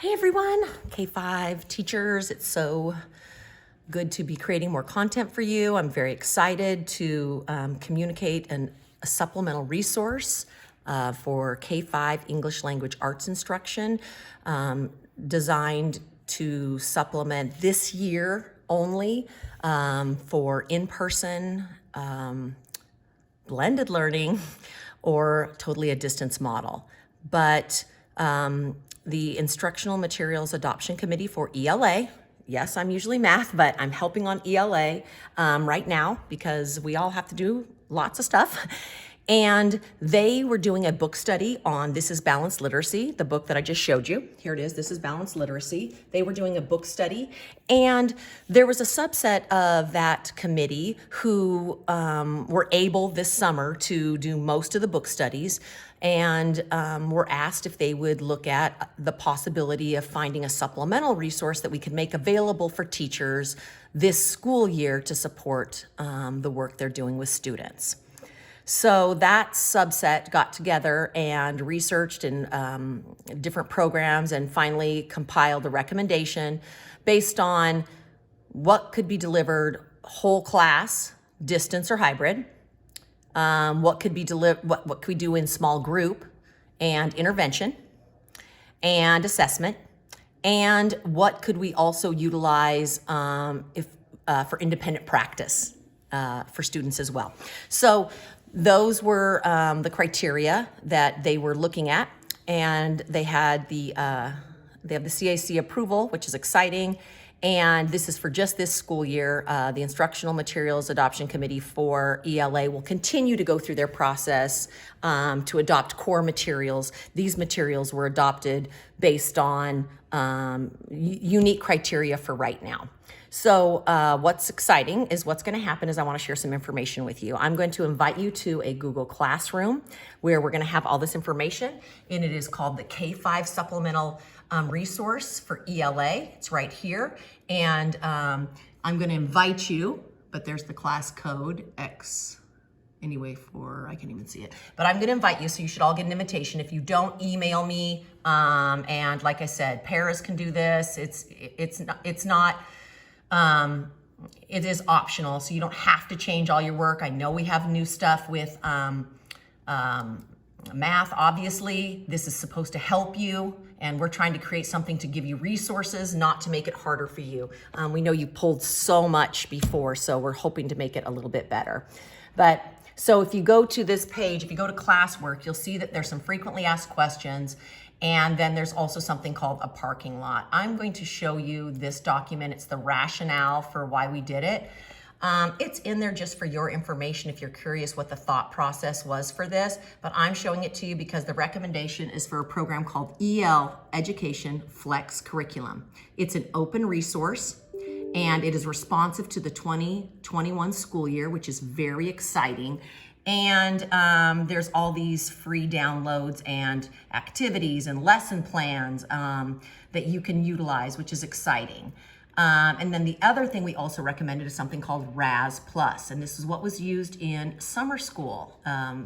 Hey everyone, K-5 teachers, it's so good to be creating more content for you. I'm very excited to communicate a supplemental resource for K-5 English Language Arts instruction designed to supplement this year only for in-person blended learning or totally a distance model. But the Instructional Materials Adoption Committee for ELA, yes, I'm usually math, but I'm helping on ELA right now because we all have to do lots of stuff. And they were doing a book study on This is Balanced Literacy, the book that I just showed you. Here it is, This is Balanced Literacy. They were doing a book study, and there was a subset of that committee who were able this summer to do most of the book studies, and were asked if they would look at the possibility of finding a supplemental resource that we could make available for teachers this school year to support the work they're doing with students. So that subset got together and researched in different programs and finally compiled a recommendation based on what could be delivered whole class, distance or hybrid, what could be what could we do in small group and intervention and assessment, and what could we also utilize for independent practice for students as well. So those were the criteria that they were looking at, and they have the CAC approval, which is exciting. And this is for just this school year. The Instructional Materials Adoption Committee for ELA will continue to go through their process to adopt core materials. These materials were adopted based on unique criteria for right now. So what's exciting is what's going to happen is I want to share some information with you. I'm going to invite you to a Google Classroom where we're going to have all this information, and it is called the K-5 Supplemental resource for ELA. It's right here, and I'm going to invite you, but there's the class code X. Anyway, I can't even see it, but I'm going to invite you, so you should all get an invitation. If you don't, email me, and like I said, paras can do this. It is optional, so you don't have to change all your work. I know we have new stuff with math, obviously. This is supposed to help you, and we're trying to create something to give you resources, not to make it harder for you. We know you pulled so much before, so we're hoping to make it a little bit better. So if you go to this page, if you go to classwork, you'll see that there's some frequently asked questions, and then there's also something called a parking lot. I'm going to show you this document. It's the rationale for why we did it. It's in there just for your information if you're curious what the thought process was for this, but I'm showing it to you because the recommendation is for a program called EL Education Flex Curriculum. It's an open resource, and it is responsive to the 2021 school year, which is very exciting. And there's all these free downloads and activities and lesson plans that you can utilize, which is exciting. And then the other thing we also recommended is something called RAS Plus, and this is what was used in summer school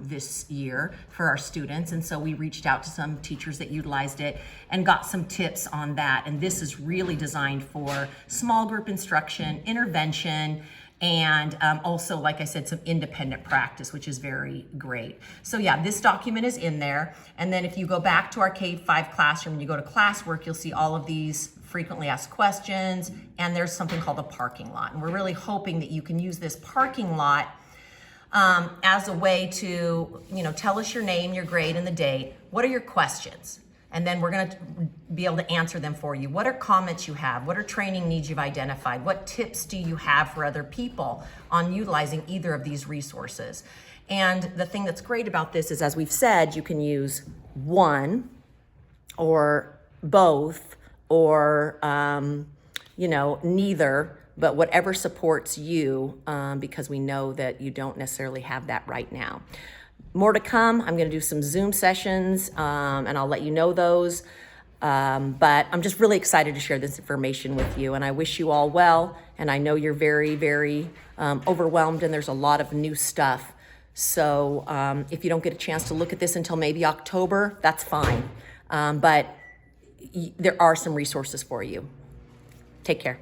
this year for our students. And so we reached out to some teachers that utilized it and got some tips on that. And this is really designed for small group instruction, intervention, and also, like I said, some independent practice, which is very great. So yeah, this document is in there. And then if you go back to our K-5 classroom and you go to classwork, you'll see all of these frequently asked questions, and there's something called a parking lot. And we're really hoping that you can use this parking lot as a way to, tell us your name, your grade, and the date. What are your questions? And then we're going to be able to answer them for you. What are comments you have? What are training needs you've identified? What tips do you have for other people on utilizing either of these resources? And the thing that's great about this is, as we've said, you can use one or both or, neither, but whatever supports you, because we know that you don't necessarily have that right now. More to come. I'm going to do some Zoom sessions, and I'll let you know those. But I'm just really excited to share this information with you, and I wish you all well. And I know you're very, very overwhelmed, and there's a lot of new stuff. So if you don't get a chance to look at this until maybe October, that's fine. But there are some resources for you. Take care.